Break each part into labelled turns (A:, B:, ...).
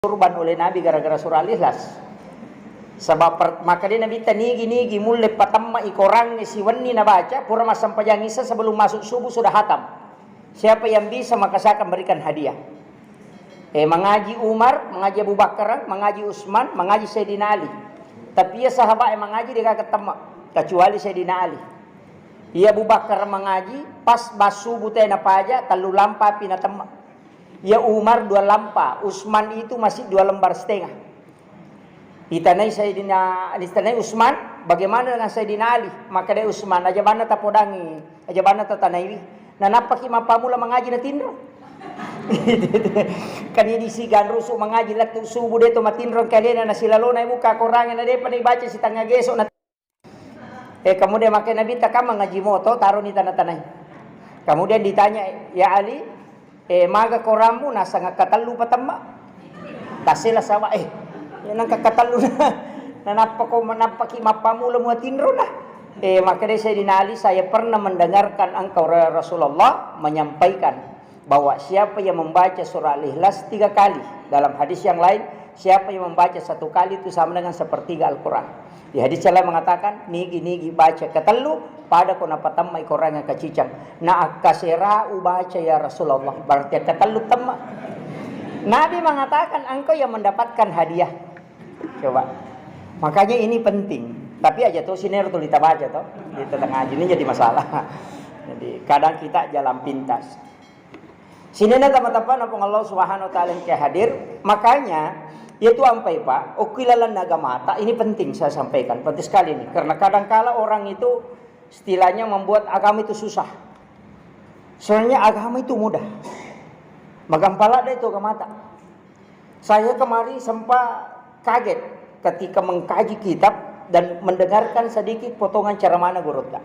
A: kurban oleh Nabi gara-gara surah Al-Ikhlas. Sebab maka dia Nabi tanigi mulai patamma ikorang si wani na baca pura masam pajangisa sebelum masuk subuh sudah hatam. Siapa yang bisa maka saya akan berikan hadiah. Mengaji Umar, mengaji Abu Bakar, mengaji Utsman, mengaji Sayyidina Ali. Tapi ya sahabat yang mengaji dia ketemu kecuali Sayyidina Ali. Ia Abu Bakar mengaji pas basu butai na paja talu lampa pina temak. Ya Umar 2 lampa, Utsman itu masih 2 lembar setengah. Ditanai Sayyidina Utsman, bagaimana dengan Sayyidina Ali? Maka dia Utsman aja bana tapodangi, aja bana tatanai. Nanapa ki mapamula mengaji na tindro. Kani disigan rusuk mengaji latu subuh deto matindro kalian na silalona muka korangan na depa ni baca si tanga gesok na. Kemudian makai Nabi takam mengaji moto taruh ni tanah-tanah. Kemudian ditanya, ya Ali, maga koramu nasa ngakatalu patamma. Tasila sawa yan ang kakatalu na napaki mapamulo mo tinro na. Maka dari Sayyidina Ali, saya pernah mendengarkan engkau Rasulullah menyampaikan bahwa siapa yang membaca surah Al-Ikhlas 3 kali. Dalam hadis yang lain, siapa yang membaca 1 kali itu sama dengan sepertiga Al-Quran. Di hadis yang lain mengatakan, nigi baca katalu pada kona patamma ikorang yang kacicang. Na akasera baca ya Rasulullah. Berarti katalu tamma. Nabi mengatakan engkau yang mendapatkan hadiah. Coba. Makanya ini penting. Tapi aja tuh siner tuh kita baca tuh. Di tengah ini jadi masalah. Jadi kadang kita jalan pintas. Sini teman-teman apa Allah Subhanahu wa taala yang hadir, makanya yaitu ampai Pak, ukilalan nagamata ini penting saya sampaikan, penting sekali ini karena kadang-kala orang itu istilahnya membuat agama itu susah. Sebenarnya agama itu mudah. Magampala deh itu agamata. Saya kemarin sempat kaget ketika mengkaji kitab dan mendengarkan sedikit potongan ceramahna Gurutta.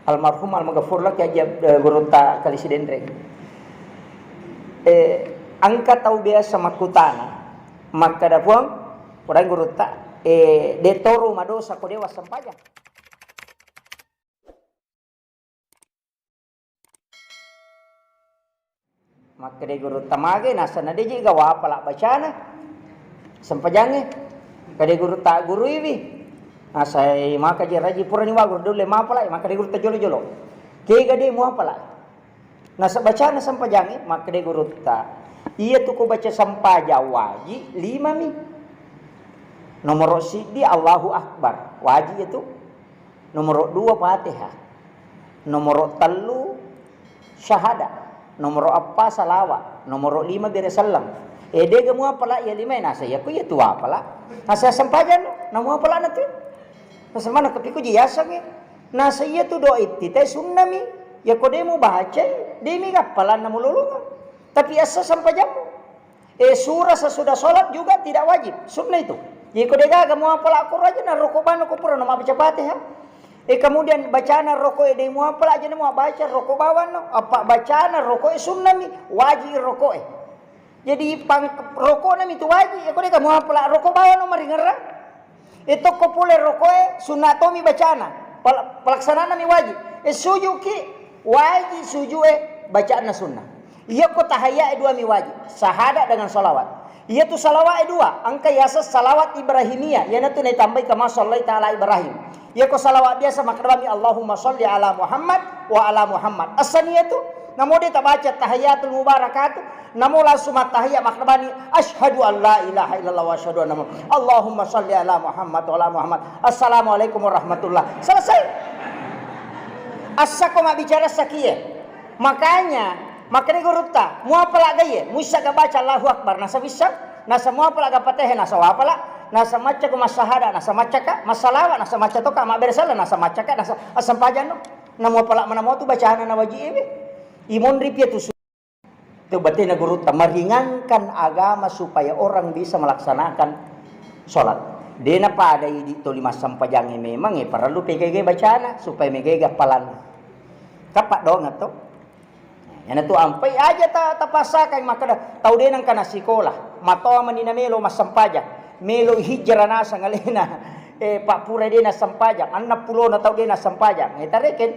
A: Almarhum al-Maghfurlah kaji Gurutta Kalisidendreng. Angka tahu biasa makutana maka dapuang orang Gurutta detoro madosa ko dewa sampaja maka de Gurutta mage nasana de jiga wa pala bacana sampajange kade Gurutta guru iwi asai maka je raji purani wa guru dole mapala maka de Gurutta jolo-jolo ke gade mu apala nasa bacana sampajange maka de Gurutta iya tuh ko baca sampaja waji 5 mi. Nomor sidi Allahu Akbar waji itu. Nomor 2 Fatihah. Nomor 3 syahada. Nomor 4 salawat. Nomor 5 bere salam. Dega mu apala ya 5 nasa ya ku ya tu apala. Nasa sampaja no namu apala na tu. Nasa mana kepiku jiyasa nge. Nasa iya tu doa itu teh sunnah mi. Ya ko demo baca demi gapalan na mululungan. Tapi asa sampai jamu. Surah sesudah sholat juga tidak wajib. Sunnah itu. Jika dia kamu apal Al-Quran aja na rokok bano ko pura nama baca Fatihah. Kemudian bacana rokok dia mu apal aja nama baca rokok bawan no. Apa bacana rokok sunnah mi wajib rokok. Jadi rokok nami itu wajib. Jika dia kamu apal rokok bawan no maringera. Itu ko pule rokok sunnah to mi bacana. Pelaksanaan mi wajib. Sujuki wajib suju bacaan sunnah. Ia ko tahiyya 2 mi wajib, sahada dengan salawat. Ia tu salawat 2, angka yasa salawat Ibrahimiyah, yana tu ditambah kama sallaita ala Ibrahim. Ia ko salawat biasa makdami Allahumma shalli ala Muhammad wa ala Muhammad. Asaniyatu namo dia baca tahiyatul mubarakatuh, namo langsung tahiyya makdami asyhadu an la ilaha illallah wa asyhadu anna Allahumma shalli ala Muhammad wa ala Muhammad. Assalamualaikum warahmatullah. Selesai. Asa ko bicara sakiye. Makanya Gurutta, mu apala gaye, mu isa ka baca Allahu Akbar, nasa bisa, nasa mu apala ka Fatihah, nasa wapala, nasa maca ko masahada, nasa maca ka, masalawa, nasa maca to ka mabersala, nasa maca ka, nasa asampajan no. Namo apala manamo tu bacaan na wajib. Imon ripya tu. Tu berarti na Gurutta meringankan agama supaya orang bisa melaksanakan salat. Dena pada itu 5 sampajange memang perlu PGG bacana supaya megega palan. Kapak dong atau yan tu ampai aja tapasakan maka tau din ang kana sikola mato manina melo masampaja melo hijra na sa ngalena papura din na sampaja 60 na tau din na sampaja ngitareken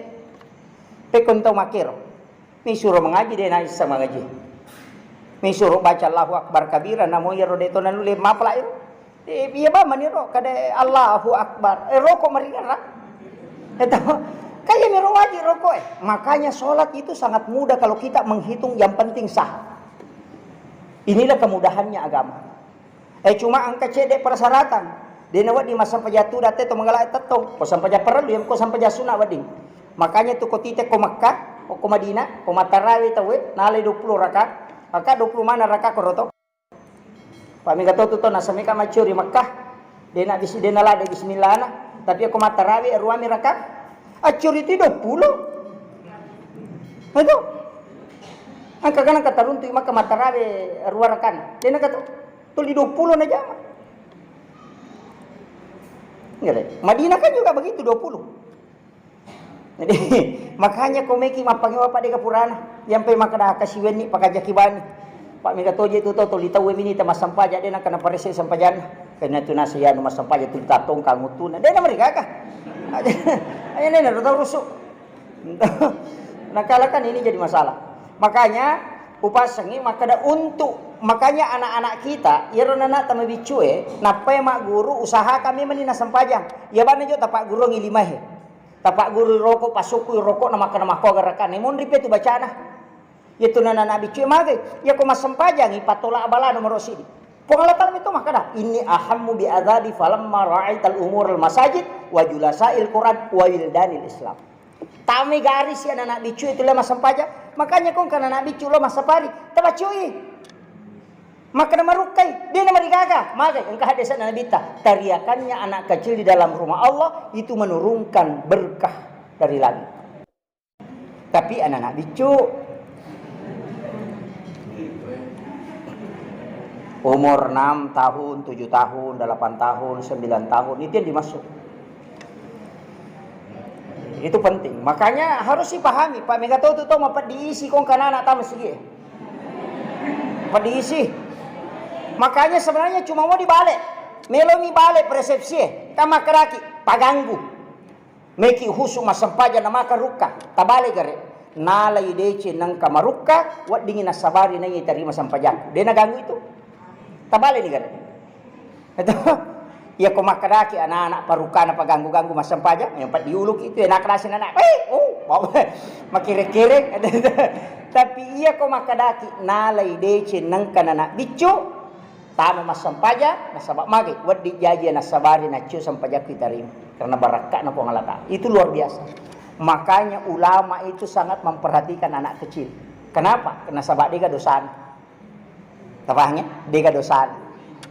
A: pe konto makiro ni suruh mengaji din na isa mengaji Misuruh baca Allahu Akbar kabira namo yero de tonan lule mapla iro. Iya ba maniro kada Allahu Akbar. Rokok meringan lah. Itu kayak miro wajib rokok. Makanya sholat itu sangat mudah kalau kita menghitung yang penting sah. Inilah kemudahannya agama. Cuma angka cedek persyaratan. Dia nawat di masa pajatu date to manggala tetong. Ko sampai perlu yang ko sampai sunah wading. Makanya tu ko tite ko Makkah, ko Madinah, ko matarawi tawe nalai 20 rakaat. Maka 20 mana rakaat ko rotok. Pami gato to nasami ka macuri Makkah. Dia nak bisi dia nalade bismillah na. Tapi ko matarawi ruami rakaat. Acuri itu 20. Itu. Angka kana kataruntu maka matarawi ruarakan. Dia nak kata tuli 20 na jama. Nggak, Madinah kan juga begitu 20. Jadi makanya kau meki mapangiwa pada kapurana yang pe makada kasiwen ni pakaja kibani. Pak mega toje tu to tahu ini tema sampaja dia nak kena parese sampajan. Kena tu nasiya nu sampaja tu tatong kangutuna. Dia na mereka kah? Ayo nena tahu rusuk. Nakalakan ini jadi masalah. Makanya upasangi makada untuk makanya anak-anak kita iro nana tama bicue napai mak guru usaha kami menina sampajang ya bana jo tapak guru ngilimahe tapak guru rokok pasuku rokok nama kana mako garakan mon ripe tu bacana ya tu nana bicue mage ya ko masampajang ipatola abala nomor sidi pengalaman itu makada ini ahammu bi adzadi falamma ra'aital umur al masajid wa julasail quran wa wildanil islam. Tami garis ya anak bicu itu lah masampaja. Makanya kong kan anak bicu lo masapari. Tabacui. Maka nama rukai. Dia nama digaga. Maka engkau hadisan anak bita. Teriakannya anak kecil di dalam rumah Allah. Itu menurunkan berkah dari langit. Tapi anak-anak bicu. Umur 6 tahun, 7 tahun, 8 tahun, 9 tahun. Itu yang dimaksud. Itu penting. Makanya harus dipahami. Pak Mega tahu tu mapat diisi kong kanana tamu segi. Mapat diisi. Makanya sebenarnya cuma mau dibalik. Melo mi balik persepsi. Kama keraki paganggu. Meki husu masampaja nama karuka. Tabale gare. Nalai dece nang kamaruka wat dingin nasabari nang terima sampaja. Dia ganggu itu. Tabale ni gare. Itu ya ko makaraki anak-anak paruka na paganggu-ganggu masampaja yang pat diuluk itu enak rasin anak makire-kire tapi iya ko makadaki nalai dece nang kanana bicu tama masampaja nasabak mage wadi jaji nasabari na cu sampaja kitarim karena barakah na pengalata itu luar biasa. Makanya ulama itu sangat memperhatikan anak kecil. Kenapa? Karena sabak dia dosan tabahnya dia dosan.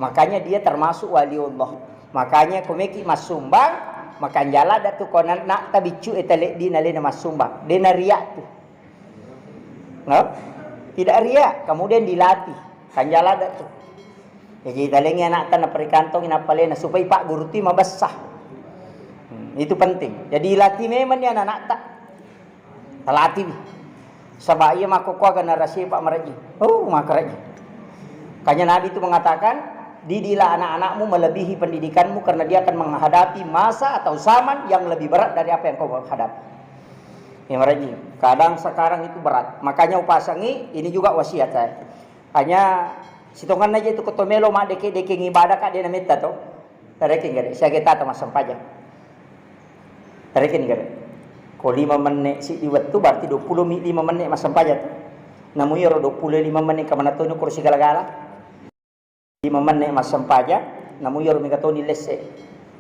A: Makanya dia termasuk waliullah. Makanya kumeki mas sumbang makan jala datu konan nak tabicu etale di nale mas sumbang dena riak tu no? Tidak riak kemudian dilatih kan jala datu jadi talengnya anak tanah perikantong inapalena supaya pak guru ti mabasah itu penting jadi latih memang dia anak tak latih sebab ia makoko generasi pak meraji makaraji kanya Nabi itu mengatakan didilah anak-anakmu melebihi pendidikanmu karena dia akan menghadapi masa atau zaman yang lebih berat dari apa yang kau hadapi. Ya Maraji, kadang sekarang itu berat. Makanya upasangi ini juga wasiat saya. Hanya sitongan aja itu ketomelo mak deke ngibadah kak dia namita to. Tarekin gade, saya kita sama sampaja. Tarekin gade. Ko 5 menit si diwat tu berarti 25 menit mas sampaja tu. Namun ya 25 menit ke mana tu kursi gala-gala. 5 menit mas sampaja namun yor migatoni lesse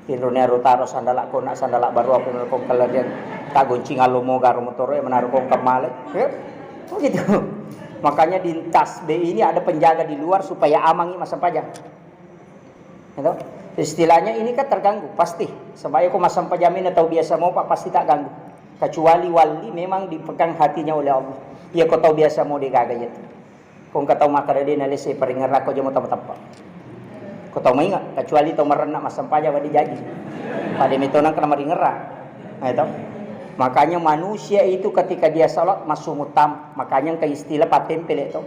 A: pinrone rotaro sandalak ko nak sandalak baru apa kong kaladian tagoncing alomo garo motoro e menaruh kong kamale ya begitu. Makanya di tas B ini ada penjaga di luar supaya amangi mas sampaja gitu. Istilahnya ini kan terganggu pasti sebab ko mas sampajamin atau biasa mau pak pasti tak ganggu kecuali wali memang dipegang hatinya oleh Allah ya kau tahu biasa mau digaga itu. Kung kataw makarede na lese paringar ko jamo tapa-tapa. Ko taw maingat kecuali taw marana masampaja wadi jadi. Pada metonang kana maringera. Nah itu. Makanya manusia itu ketika dia salat masuk mutam, makanya ke istilah patempel itu.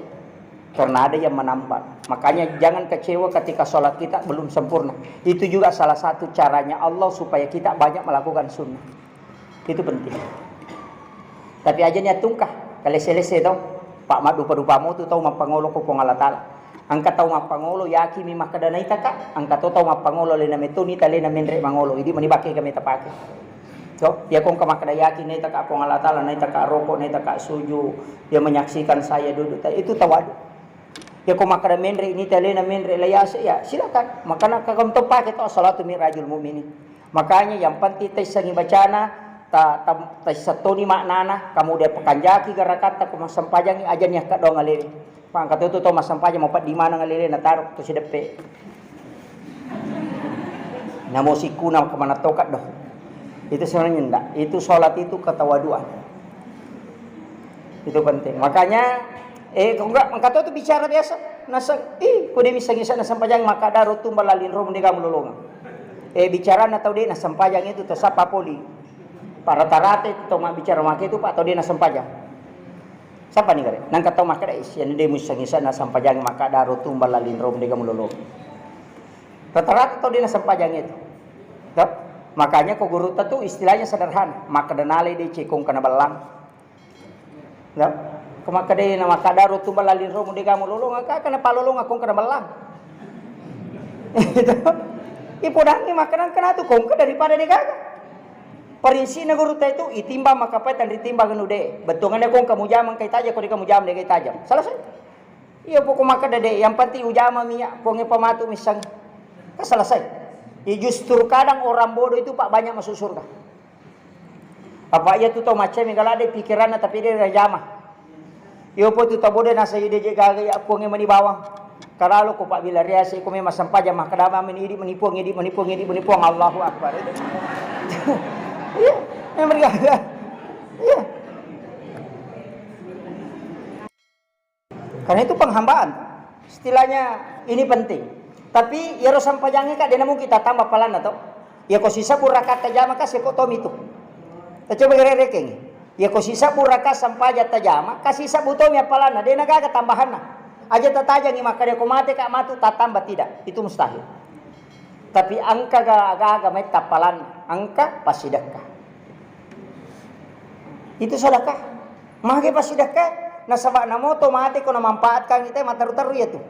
A: Karena ada yang menambah. Makanya jangan kecewa ketika salat kita belum sempurna. Itu juga salah satu caranya Allah supaya kita banyak melakukan sunnah. Itu penting. Tapi aja niat tungkah, kalau selesai itu. Pak madupa-dupa mo tu tau mapangolo ko pong alatala. Angka tau mapangolo yaki mi makadanay taka. Angka to tau mapangolo le na metuni tale na menre mangolo. Idi manibaki kami tapake. So, dia kong kamakadayaki na taka pong alatala, na taka rokok, na taka suju. Dia menyaksikan saya duduk. Itu tawadu. Dia kong makada menre ini tale na menre layasa ya silakan. Makana kagam to pake to salatu mirajul mu'minin. Makanya yang penting tay sangi bacana ta satoni maknana kamu dia pekanjaki garakata ko masampajangi ajan nya ka do ngalili pang katuto to masampaja mo pat di mana ngalili na tarok to si depe namo sikuna ka mana tokat do itu sebenarnya ndak itu salat itu ketawaduan itu penting makanya kung enggak mangkato to bicara biasa nasa kude misagisa na sampajang makadaro tumbalalin ro mun kamu lolonga bicara na tau de na sampajang itu to sapa poli para tarate to bicara make itu pak atau dia na sampajang siapa nih gare nang katau makada is yan de musangisa na sampajang makadaro tumbal lalin rom de gamulolo rata-rata to dia na sampajang itu tak? Makanya ko guru tu istilahnya sederhana makadanale de cikung kana balang tak? Kemakade na makadaro tumbal lalin rom de gamulolo ngaka kana palolo ngakong kana balang itu ipodangi makanan kana tu kong daripada de gaga Perinsi na guru itu itimbang makapai dan ditimbang genude. Betungannya kong kamu jamang kay tajam, kau kamu jam deh kay tajam. Selesai. Iya pokok maka dede. Yang penting ujama minyak, kongnya pematu misang. Selesai. Ya justru kadang orang bodoh itu pak banyak masuk surga. Apa iya tu tau macam minggal ada pikirannya tapi dia dah jama. Iya po tu tau bodoh nasa ide jaga ya kongnya mani bawang. Kalau ko pak bila riasi kongnya masam pajam maka dama menidi menipuang Allahu Akbar. Iya, yang bergaya. Iya. Karena itu penghambaan. Istilahnya ini penting. Tapi ya rosam pajangi kak dia namun kita tambah palan atau ya ko sisa puraka tajama kasih ko tom itu. Ta coba gerekeng. Ya ko sisa puraka sampaja tajama kasih sisa butom ya palan dia naga tambahan. Aja tatajangi maka dia ko mate kak matu tatambah tidak. Itu mustahil. Tapi angka gaga may tapalan, angka pasidakah. Itu sedekah. Mage pasidakah. Nasaba na mo otomatik ko na manfaatkan kita mataru-taru ya tu.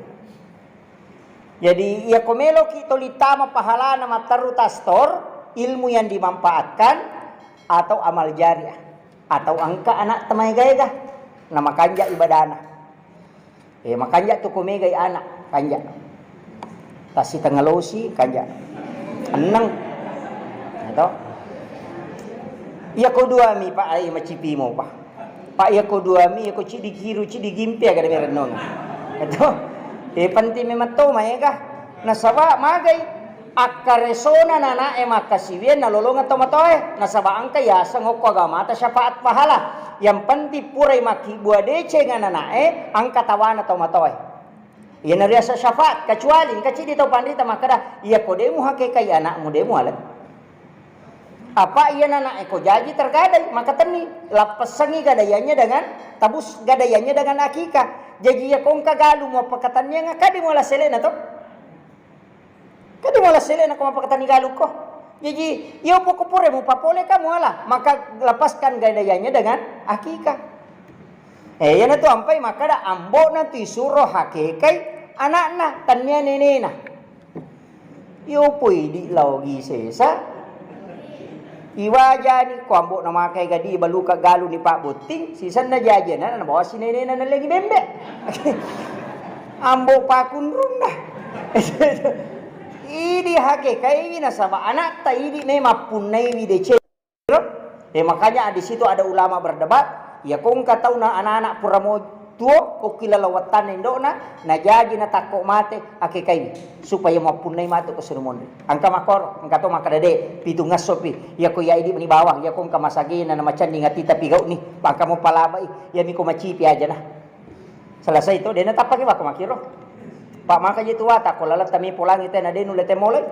A: Jadi ya komelo kito litama pahala na mataru tastor ilmu yang dimanfaatkan atau amal jariah atau angka anak tamay gaya na makanja ibadana. Makanja tu kumegay anak kanja. Tasi tangalosi kanja enang ito iya ko dua mi pa ay macipi mo pa iya ko dua mi iya ko cidi giru cidi gimpi agad meron nong ito panti mi mato mayega nasaba magay akaresona na makasiwian nalolong ato matoy nasaba ang kaya sangok ko agamata syafaat pahala yang panti puray makibua dece nga nanae ang katawan ato matoy ia nariasa syafaat kecuali kaci di tau pandita makada ia kodemu hake kai anakmu demu alat apa ia nana eko jaji tergadai maka teni lapasangi gadayanya dengan tabus gadayanya dengan akikah jadi ia kongka galu mau pekatannya ngakadi mau la selena to kadi mau la selena ko pakatani galu ko jadi ia pokopore mu papole kamu ala maka lepaskan gadayanya dengan akikah ya na to ampai makada ambo na tisuro hake kai anak-anak tanya nenena yo pui di lagi sesa iwaja ni ko ambo na makai gadi baluka galu ni Pak Buting sisan na jajan na bawa si nenena na lagi bembe ambo pakun runda ini hake kai na sama anak ta ini ne mapunai wi de makanya di situ ada ulama berdebat ya kung katau na anak-anak puramo tuo o kilalawatan indona na jaji na tako mate ake kai supaya mapunay mato ko sunumon angka makor angka to makadade pitungas sopi ya ko yaidi ni bawang ya kung kamasagi na macan ni ngatita pigaw ni pangka mo palabay ya mi ko macipi aja na selesai itu dia natapaki ba ko makiro pak maka jitu wata ko lalat tami pulang ite na denu lete molay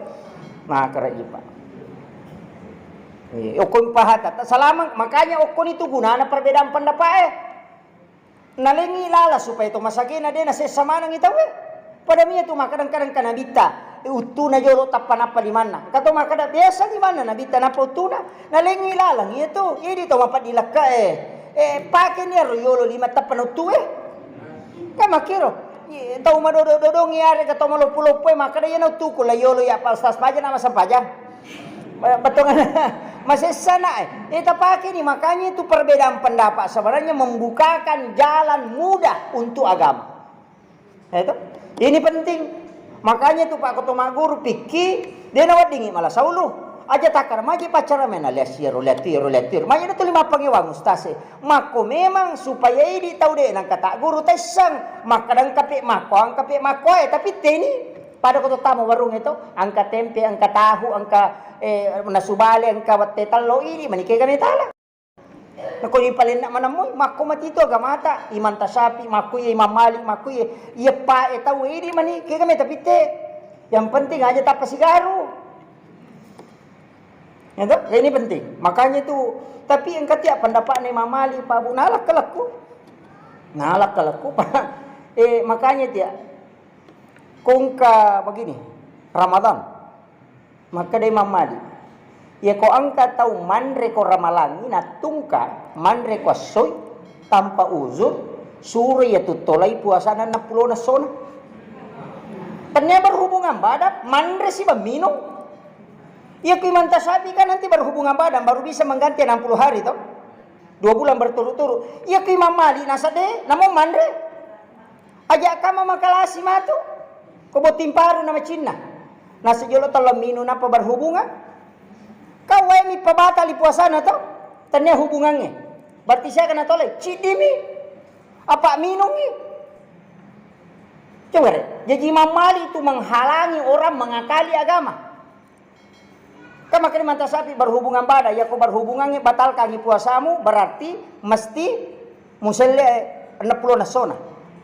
A: makara jipa okon pahata salamang makanya okon itu guna na perbedaan pendapat nalengi lala supaya itu masagi na din na sesama nang itaw pada miya tu makadang-kadang kanabita utu na jolo tapan apa di mana kato makada biasa di mana nabita na utu na nalengi lalang itu ini to mapadilaka pakai ni yolo lima tapan utu Kan makiro. Tau madodo-dodo ngiyari ka tau malupo-lupo maka da yan tukul la yolo ya palstas pajan nama sampajan. Betul kan? Masih sana Kita pakai nih, makanya itu perbedaan pendapat sebenarnya membukakan jalan mudah untuk agama. Itu ini penting. Makanya tuh Pak Ketua Guru pikir dia nawadingi malah saulu aja takar magi pacara mena lihat tiru. Makanya itu 5 pangewang ustase. Mako memang supaya ini tahu deh nang kata guru tesang makadang kape mako tapi teni pada kota tamu warung itu angka tempe, angka tahu, angka nasubali, angka wate talo ini manike kami tala. Nako ni palin nak manamoy mako mati itu agama mata iman tasapi mako Imam Malik mako iya pa tahu ini manike kami tapi yang penting aja tak pasigaru. Ya, ini penting. Makanya itu tapi engkau tiap pendapat Imam Malik Pak Bu nalak kelaku Pak. Makanya dia kongka begini Ramadan maka dia Imam Malik ya ko angka tahu manre ko ramalangi na tungka manre ko soy tanpa uzur suri ya tutolai puasana 60 na sona ternyata berhubungan badan manre si minum ya ko Imam Tashabi kan nanti berhubungan badan baru bisa mengganti 60 hari toh 2 bulan berturut-turut ya ko Imam Malik nasade namo manre aja kama makalasi matu ko botimparu nama Cina nasi jolo tolong minum apa berhubungan kau mi pabatali puasana toh tanya hubungannya berarti saya kena tolak cidimi apa minumi coba deh jadi Imam Malik itu menghalangi orang mengakali agama kan makanya mantap sapi berhubungan badan ya kau berhubungannya batalkan puasamu berarti mesti muselle 60 nasona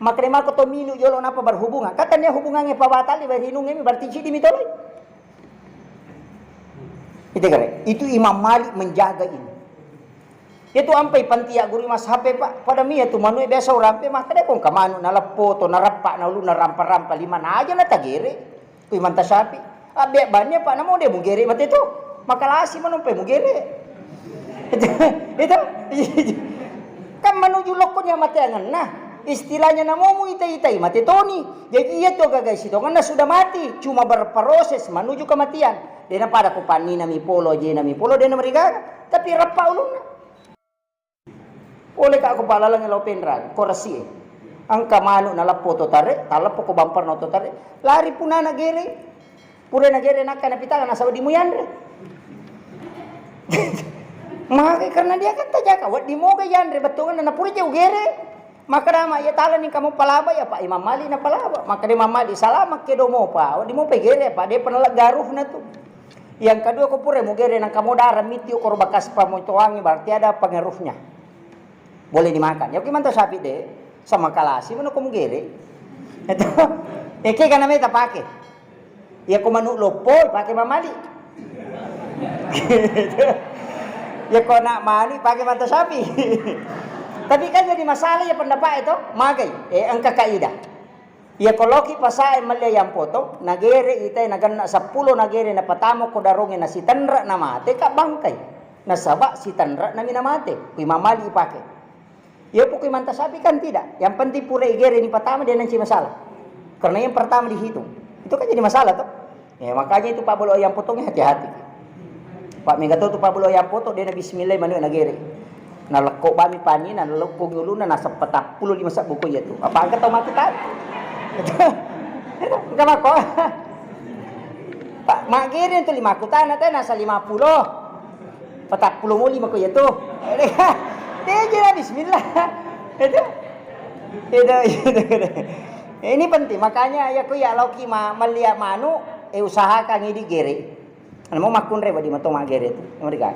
A: makanya aku to minu jolo napa berhubungan katanya hubungannya pabatali berhinungnya berarti cidimi tolak itu Imam Malik menjaga ini. Itu ampai pantia guru mas HP Pak. Pada mia tu manu biasa orang pe maka dia kong kamanu na lapo to na rapa na ulu na rampa-rampa lima na aja na tagere. Tu Imam Tashafi. Abe bannya Pak namo dia mugere mate itu. Makalasi manu pe mugere. Itu kan menuju lokonya mate angan. Nah, istilahnya namo itai-itai mate toni. Jadi iya tuh guys itu karena sudah mati cuma berproses menuju kematian. Dia pada kupani nami polo dia mereka tapi rapa ulun. Oleh ka ako palalang ilo penran korasi angka manu na lapo to tare talapo ko bampar no to tare lari puna na gere pure na gere nakana pitanga na saudi mo yan re. Maka karena dia kan tajaka wat di mo ga yan re batungan na pure jauh gere. Maka nama ya talan ni kamu palaba ya Pak Imam Malik na palaba. Maka di Imam Malik salamat ke do mo pa. Di mo pe gere Pak dia pernah garuh na tu. Yang kedua ko pure mo gere nang kamu darah miti ko bakas pamontoangi berarti ada pengaruhnya. Boleh dimakan. Ya gimana sapi deh sama kalasi mana ko mo gere. Itu eke kana meta pakai. Ya ko manu lopo pakai Imam Malik. Ya ko nak mani pakai mata sapi. Tapi kan jadi masalah ya pendapat itu magai angka kaidah. Ya koloki pasai malya yang potong nagere itay naganna 10 nagere na patamo ko darongin na si tanra na mate ka bangkay. Nasaba si tanra na minamate. Kuy mamali ipake. Ya po kuy mantasabi kan tidak. Yang penting pura igere ni patama dia nanti masalah. Karena yang pertama dihitung. Itu kan jadi masalah toh. Ya makanya itu Pak Bolo yang potongnya hati-hati. Pak Megato tu Pak Bolo yang potong dia na bismillah manu nagere. Na lekok bami pani na lekok yuluna na 40 di masa buku ya tu. Apa angkat tahu mati kan? Enggak mako. Pak magirin tu 5 kutan teh nasa 50. 40 mo 5 ko ya tu. Dia je bismillah. Itu. Ini penting makanya ya ku ya lauki malia manu usahakan ngidi gere. Anu mau makun re badi mato magere tu. Mereka.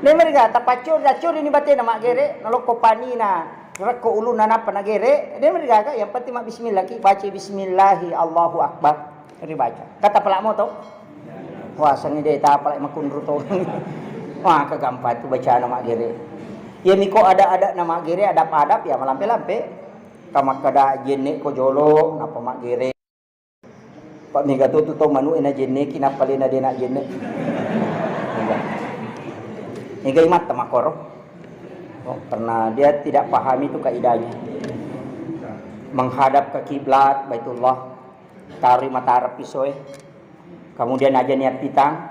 A: Mereka tapacur dacur ini bate na magere naloko pani na reko ulu nana panagere dia mereka yang penting mak bismillah ki baca bismillahi Allahu akbar dari baca kata pelak mo to wah sangi dia ta pelak makun ruto wah kegampat tu baca nama gere ya miko ada nama gere ada adab ya malampe-lampe kamak kada jenne ko jolo napa mak gere Pak Mega tu to manu ena jenne kinapa lena dena jenne Ega imat tamakoro. Oh, karena dia tidak pahami itu kaidahnya. menghadap ke kiblat Baitullah, taruh mata Arab pisoy, kemudian aja niat pitang,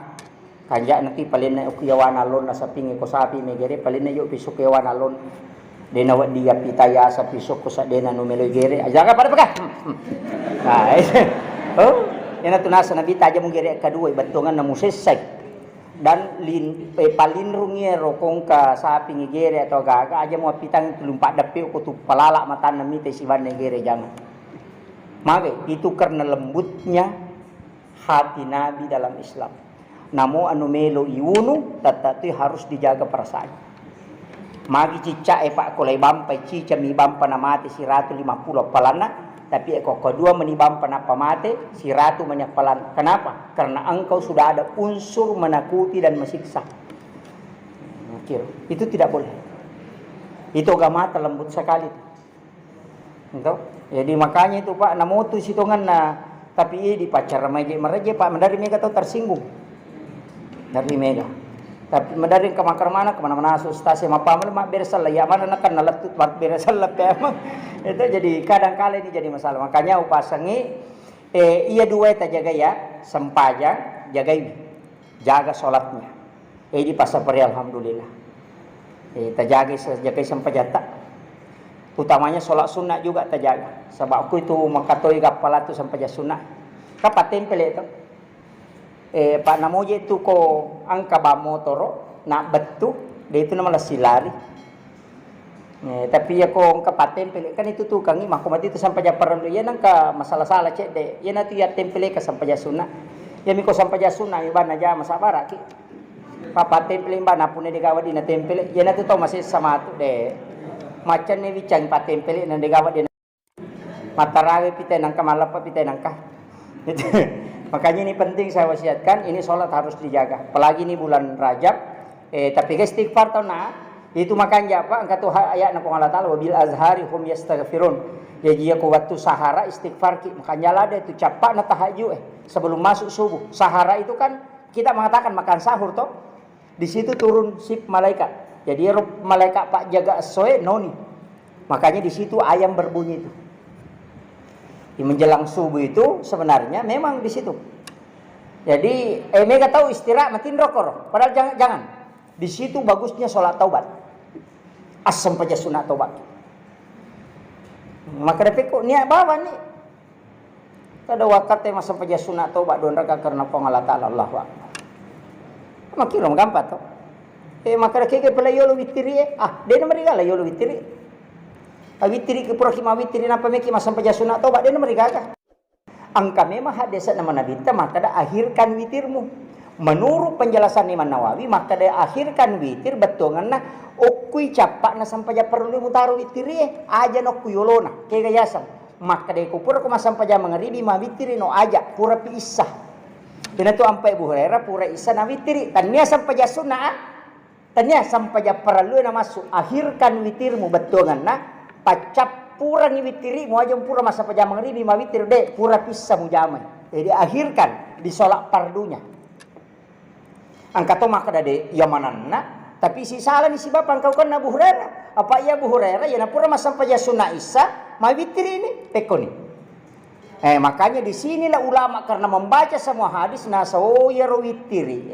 A: kanja nanti palin na ukiyawan alon na sa pingi ko sapi megere palin na yuk pisok yawan alon, dena wat dia pitaya sa pisok ko sa dena numelo gere, aja ka pada peka, nah, oh, yan na tunasa na bita aja mong gere kadua ibatungan na musesay. Dan palinrungero kung ka sa pingigere atau gaga aja mo pitang tulumpak dapi ko tu palala mata nami te siwan negere jangan. Maka itu karena lembutnya hati Nabi dalam Islam. Namo anu melo iunu tetapi harus dijaga perasaan. Magi cica pak kolai bampai cica mi bampa namate si ratu 50 palana. Tapi kedua menibam penapa mate, si ratu menyapalan. Kenapa? Karena engkau sudah ada unsur menakuti dan mesiksa. Itu tidak boleh. Itu agama terlembut sekali. Entah? Jadi makanya itu Pak, namutu situngan na tapi di pacar mereje Pak mendari mega atau tersinggung. Dari mega. Tapi mendari ke makar mana kemana-mana stasi mapamal mak beresal ya mana nak naletut mak beresal emang itu jadi kadang-kala ini jadi masalah. Makanya upasangi iya dua ta jaga ya sempajang jaga sholatnya di pasapari alhamdulillah jaga sempajata utamanya sholat sunnah juga terjaga sebab aku itu makatoi gapala tu sampaja sunnah kapat tempel itu Pak Namoje itu ko angka ba motoro nak betu dia itu nama silari. Tapi ya ko angka tempel kan itu tukang imah ko mati itu sampai perlu ya nangka masalah salah cek deh. Ya nanti ya tempel ke sampai sunnah. Ya miko sampai sunnah ibana aja masa baraki. Papa tempel ibana pun digawa di na tempel. Ya nanti to masih sama tu deh. Macan ni bicang pa tempel na digawa di matarawe pite nangka malapa pite nangka. Makanya ini penting saya wasiatkan, ini sholat harus dijaga. Apalagi ini bulan Rajab, tapi istighfar tau nah, itu makanya apa? Angkat tuh ayat nang Allah Taala wabil azhari hum yastaghfirun. Ya dia ku waktu sahara istighfar ki, makanya lah ada itu capak na tahajud sebelum masuk subuh. Sahara itu kan kita mengatakan makan sahur toh. Di situ turun sip malaikat. Jadi malaikat Pak jaga soe noni. Makanya di situ ayam berbunyi itu. Di menjelang subuh itu sebenarnya memang di situ. Jadi mega tahu istirahat matiin rokok. Padahal jangan. Di situ bagusnya sholat taubat. Asam paja sunat taubat. Maka dapat kok niat bawa nih. Kada wakatnya masa paja sunat taubat don raka karena pengalat Allah wa. Makirom gampang toh. Maka keke pelayolo witiri dia mereka lah yolo witiri. Awitiri ke purahima witiri napa meki masam paja sunat tobat dia mereka. Angka memang hadisat nama Nabi maka dah akhirkan witirmu. Menurut penjelasan Imam Nawawi maka dah akhirkan witir betul ngana okui capak na sampaja perlu mutaru witiri aja no kuyolona kaya gayasan. Maka dah kupura ko masam paja mengeribi ma witiri no aja pura pi isah. Kena tu ampai Abu Hurairah pura isah na witiri tanya sampaja sunat tanya sampaja perlu na masuk akhirkan witirmu betul ngana pacap pura ni witiri mu aja pura masa pajam ngribi ma witir de pura pisah mu jamai. Jadi akhirkan di sholat pardunya. Angkat to maka dade ya mananna tapi si salah ni si bapak kau kan Abu Hurairah. Apa iya Abu Hurairah ya na pura masa pajam sunah isa ma witir ini tekoni. Makanya di sinilah ulama karena membaca semua hadis nasa oh ya witiri.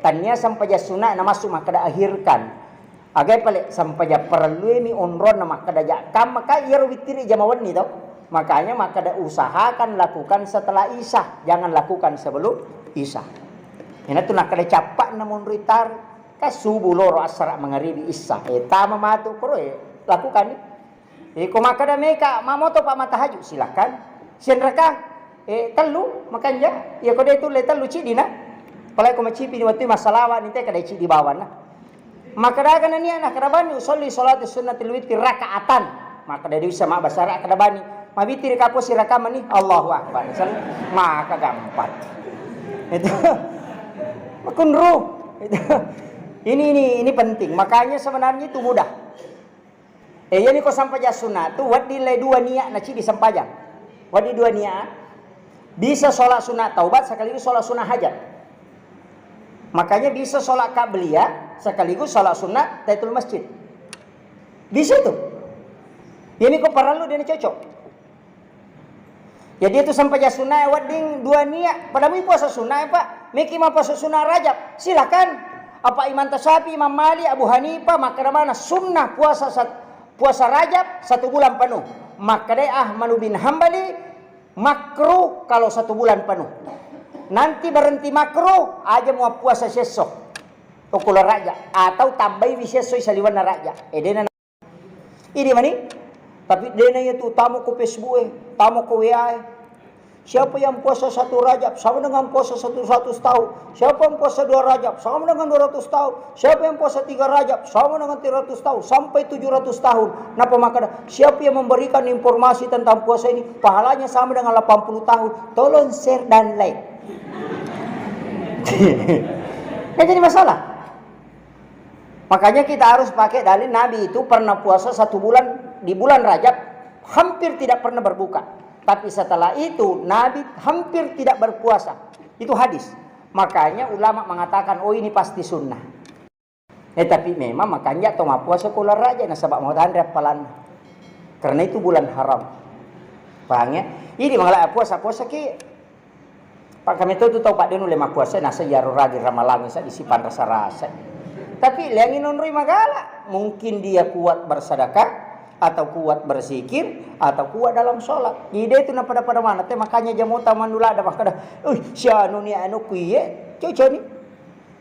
A: Tanya sampai sunah na masuk maka dah akhirkan. Agai pale sampai perlu ini onron maka dah kam maka ia witiri jamawan ni tau. Makanya maka dah usahakan lakukan setelah isya, jangan lakukan sebelum isya. Ini tu nak kada capak namun ritar ka subuh loro asra mengaribi isya. Tama matu pro lakukan ni. Ko maka dah meka mamoto pak matahaju silakan. Sian rekang telu makanya ya ko itu le telu cidina. Palai ko macipi ni waktu masalawa ni teh kada cidi bawan nah. Maka dah kana ni anak kadabani usolli salat sunnatul witir rakaatan. Maka dah bisa mak basara kadabani. Mabitir kapo si rakaman ni Allahu akbar. Maka gampang. Itu makunru. Ini penting. Makanya sebenarnya itu mudah. Yani ko sampaja sunat tu wadi le dua niat na cidi sampajang. Wadi dua niat. Bisa sholat sunat taubat sekaligus sholat sunat hajat. Makanya bisa sholat qabliyah sekaligus sholat sunat tahiyatul masjid. Bisa tuh. Ini kok perlu dia cocok. Jadi itu sampai ya sunnah wading dua niat. Pada mi puasa sunnah Pak. Miki mah puasa sunnah Rajab. Silakan. Apa Imam Tasyafi, Imam Malik, Abu Hanifah maka mana sunnah puasa Rajab 1 bulan penuh. Maka deh Ahmad bin Hambali makruh kalau 1 bulan penuh. Nanti berhenti makruh aja mau puasa sesok. Ukulah Rajab atau tambahi sesok saliwan Rajab. Ini mani. Tapi dena itu tamu ke Facebook, tamu ke WA. Siapa yang puasa 1 Rajab sama dengan puasa 100 tahun. Siapa yang puasa 2 Rajab sama dengan 200 tahun. Siapa yang puasa 3 Rajab sama dengan 300 tahun sampai 700 tahun. Napa maka siapa yang memberikan informasi tentang puasa ini pahalanya sama dengan 80 tahun. Tolong share dan like. Nggak jadi masalah. Makanya kita harus pakai dalil Nabi itu pernah puasa 1 bulan di bulan Rajab, hampir tidak pernah berbuka. Tapi setelah itu Nabi hampir tidak berpuasa. Itu hadis. Makanya ulama mengatakan, oh ini pasti sunnah. Tapi memang makanya toma puasa kula Rajab nasabak mau tanda palan. Karena itu bulan haram. Paham ya? Ini mengalah puasa-puasa ki. Pak kami itu tahu Pak Denu lema puasa nasa yaru ragi ramalangi sa disipan rasa-rasa. Tapi liangin nonroi magala, mungkin dia kuat bersedekah atau kuat berzikir atau kuat dalam sholat. Ide itu pada mana? Teh makanya jamu taman dulu ada makanya. Sianu ni anu kuye, cucu ni.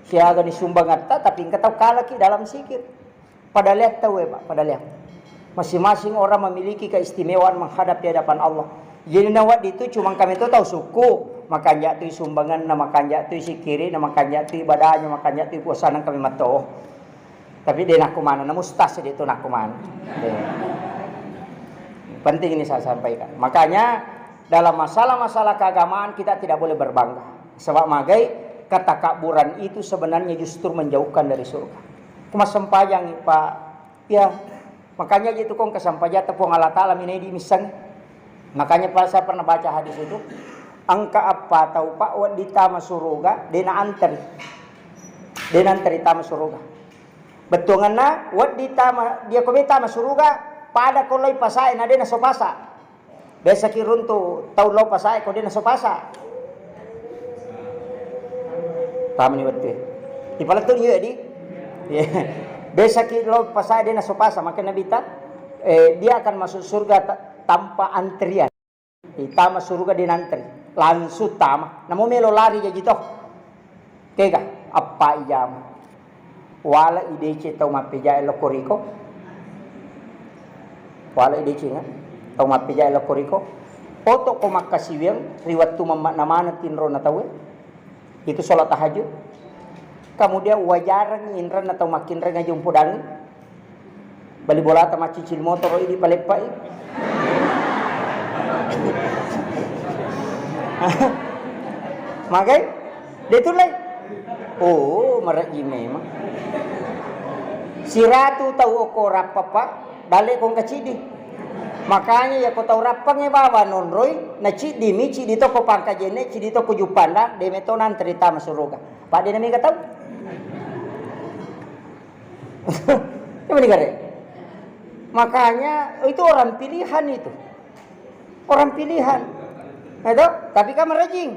A: Siaga ni sumbang atta tapi engkau tahu kalah ki dalam zikir. Pada lihat tahu Pak, pada lihat. Masing-masing orang memiliki keistimewaan menghadap di hadapan Allah. Jadi nawat itu cuma kami itu tahu suku. Makanya tu sumbangan, makanya tu sikiri, makanya tu ibadahnya, makanya tu puasaan kami matoh. Tapi dia nak kumana, mustas dia tu nak kumana. Penting ini saya sampaikan. Makanya dalam masalah-masalah keagamaan kita tidak boleh berbangga. Sebab magai ketakaburan itu sebenarnya justru menjauhkan dari surga. Cuma sempayang Pak. Ya, makanya gitu kong kesampajat tepung Allah Ta'ala ini di misang. Makanya saya pernah baca hadis itu. Angka apa tahu Pak wad ditama suruga dena antri tama suruga betulnya wad ditama dia ko tama suruga pada kolai pasai na dena sopasa besa kirun tu tahu lo pasai ko dena sopasa tama ni betul ipalat tu dia di besa kilo pasai dena sopasa maka nabi ta dia akan masuk surga tanpa antrian tama suruga dena antri langsung tama namo melo lari jadi toh kega apa ijam wala idece tau mapeja elo koriko wala idece nga tau mapeja elo koriko oto ko makasiweng riwat tu namana tinro na tawe itu salat tahajud kemudian wajaran inran atau makin renga jumpo dangi bali bola ta macicil motor ini palepai Magai, dia tu lagi. Oh, meraji memang. Si ratu tahu ko rapapa, balik kong kacidi. Makanya ya ko tahu rapangnya bawa nonroy, na cidi mi cidi to ko pangkajene, cidi to ko jupanda, de metonan cerita masuruga. Pak dia nami tahu. Ini negara. Makanya itu orang pilihan itu. Orang pilihan. Itu, tapi kan merajing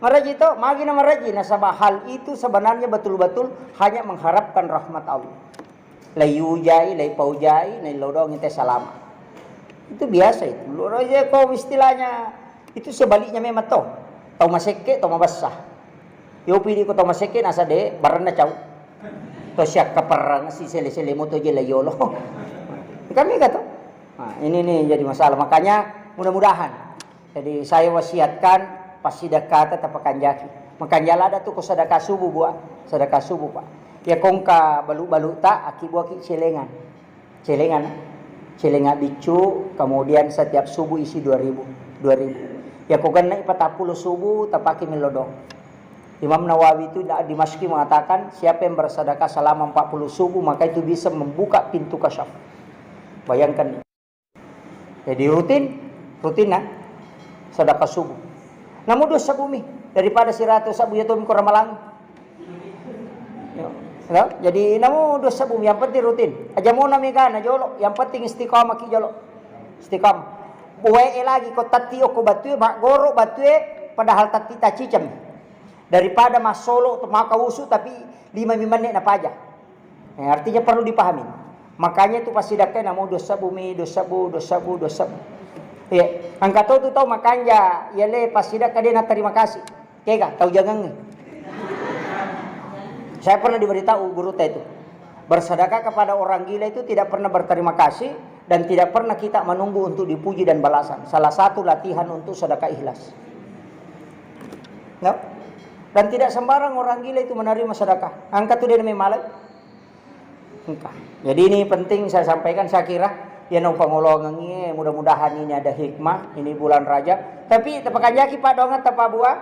A: itu, magi na merajing. Nasabah hal itu sebenarnya betul-betul hanya mengharapkan rahmat Allah. Layujai, paujai, lodong itu salam. Itu biasa itu. Loroje kau istilahnya itu sebaliknya memang toh. Tau maseke, tau mabasah. Yo pili ko tau maseke nasa de barana caw. To siya kaparang si sele-sele mo to je layolo. Kami kata. Nah, ini nih jadi masalah. Makanya mudah-mudahan jadi saya wasiatkan pas sedekah tetap kanjaki. Makanya ada tuh ko sedekah subuh buat sedekah subuh Pak. Ya kongka balu-balu tak aki buat celengan. Celengan bicu kemudian setiap subuh isi 2000. Ya kok kena 40 subuh tapaki melodong. Imam Nawawi itu di Dimashqi mengatakan siapa yang bersedekah selama 40 subuh maka itu bisa membuka pintu kasyaf. Bayangkan. Jadi rutin nah. Sedekah subuh. Namun dosa bumi daripada si ratu sabu ya tu mikor ramalang. Ya, jadi namun dosa bumi yang penting rutin. Aja mau nami kana jolo, yang penting istiqamah ki jolo. Istiqamah. Buwe lagi ko tatio ko batue mak goro batue padahal tati tacicam. Daripada mas solo atau maka usu tapi 5 menit na paja. Artinya perlu dipahami. Makanya itu pasti dakai namo dosa bumi, dosa bu. Ya, angkat tu tahu makanya yale pasti dak kadena terima kasih. Kega tahu jangan. Saya pernah diberitahu guru itu. Bersedekah kepada orang gila itu tidak pernah berterima kasih dan tidak pernah kita menunggu untuk dipuji dan balasan. Salah satu latihan untuk sedekah ikhlas. No? Dan tidak sembarang orang gila itu menerima sedekah. Angkat tu dia namanya malai. Jadi ini penting saya sampaikan, saya kira ya nong pangolongannya mudah-mudahan ini ada hikmah ini bulan Rajab. Tapi tepakan jaki Pak dongat tapa buah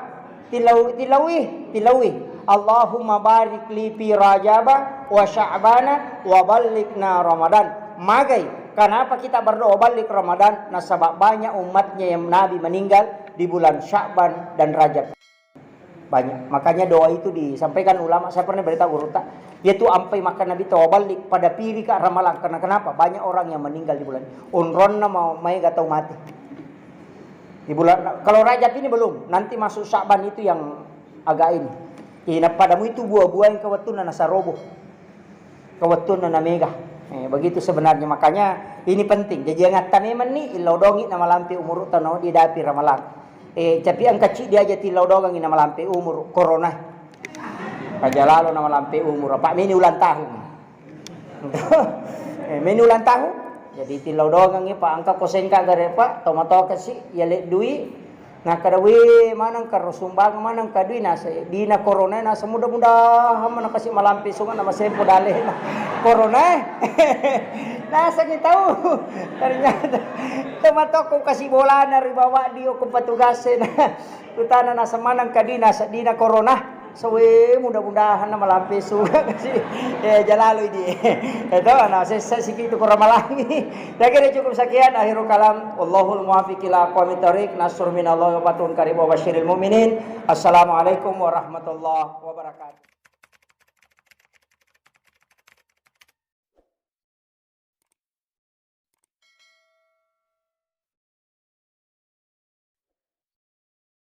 A: tilawi. Allahumma barik li fi Rajaba wa Sya'bana wa ballighna Ramadan. Magai, kenapa kita berdoa balik Ramadan? Nah, sebab banyak umatnya yang Nabi meninggal di bulan Sya'ban dan Rajab. Banyak. Makanya doa itu disampaikan ulama. Saya pernah beritahu guru tak, yaitu ampai makan Nabi tawabalik pada piri ke ramalan. Karena kenapa? Banyak orang yang meninggal di bulan. Unronna mau mai gak tahu mati. Di bulan kalau Rajab ini belum, nanti masuk Sya'ban itu yang agak ini. Ina padamu itu buah-buah yang kawatun na sarobo. Kawatun na mega. Begitu sebenarnya, makanya ini penting. Jadi yang taneman ni ilodongi na malampi umur tano di dapi ramalan. Tapi ang kecil dia jadi laudogang ina malampi umur corona. Kajalalo na malampi umur. Pak mini ulang tahun. Mini ulang tahun. Jadi tilaudogang ni Pak angka kosengka gare Pak tomato kasi yale dui. Nah kadawi manang karusumbang manang kadui nasa dina corona nasa mudah-mudahan mana kasih malampi sungan nama sempo dale na corona. Nasa ni tahu ternyata tomato ko kasih bola na ribawa dio ko patugasin utana nasa manang kadina sa dina corona. So mudah-mudahan na malampi sungan kasi jalalo ini. Ito ana sa sikitu ko ramalangi. Dagere cukup sekian akhirul kalam. Wallahul muwaffiq ila aqwamit thoriq. Nasrun minallahi wa fatun qarib wa basyiril mu'minin. Assalamualaikum warahmatullahi wabarakatuh.